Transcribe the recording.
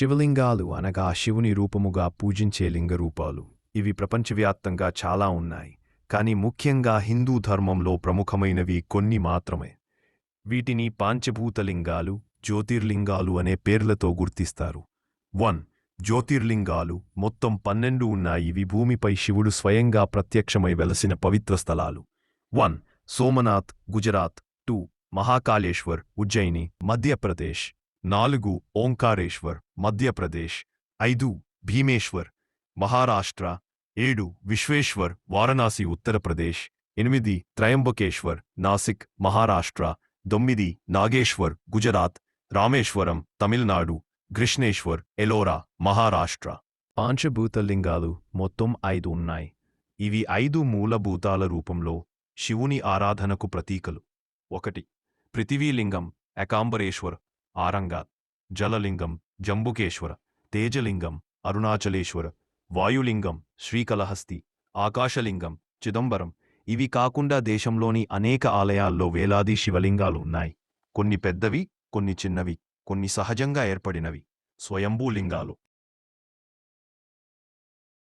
శివలింగాలు అనగా శివుని రూపముగా పూజించే లింగరూపాలు. ఇవి ప్రపంచవ్యాప్తంగా చాలా ఉన్నాయి, కాని ముఖ్యంగా హిందూ ధర్మంలో ప్రముఖమైనవి కొన్ని మాత్రమే. వీటిని పాంచభూతలింగాలు, జ్యోతిర్లింగాలు అనే పేర్లతో గుర్తిస్తారు. 1. జ్యోతిర్లింగాలు మొత్తం 12 ఉన్నాయి. ఇవి భూమిపై శివుడు స్వయంగా ప్రత్యక్షమై వెలసిన పవిత్ర స్థలాలు. 1. సోమనాథ్, గుజరాత్. 2. మహాకాళేశ్వర్, ఉజ్జయిని, మధ్యప్రదేశ్. 4. ఓంకారేశ్వర్, మధ్యప్రదేశ్. 5. భీమేశ్వర్, మహారాష్ట్ర. 7. విశ్వేశ్వర్, వారణాసి, ఉత్తరప్రదేశ్. 8. త్రయంబకేశ్వర్, నాసిక్, మహారాష్ట్ర. 9. నాగేశ్వర్, గుజరాత్. రామేశ్వరం, తమిళనాడు. కృష్ణేశ్వర్, ఎలోరా, మహారాష్ట్ర. పాంచభూతలింగాలు మొత్తం 5 ఉన్నాయి. ఇవి 5 మూలభూతాల రూపంలో శివుని ఆరాధనకు ప్రతీకలు. 1. పృథివీలింగం, ఏకాంబరేశ్వర్, ఆరంగాత్. జలలింగం, జంబుకేశ్వర. తేజలింగం, అరుణాచలేశ్వర. వాయులింగం, శ్రీకళహస్తి. ఆకాశలింగం, చిదంబరం. ఇవి కాకుండా దేశంలోని అనేక ఆలయాల్లో వేలాది శివలింగాలు ఉన్నాయి. కొన్ని పెద్దవి, కొన్ని చిన్నవి, కొన్ని సహజంగా ఏర్పడినవి. స్వయంభూలింగాలు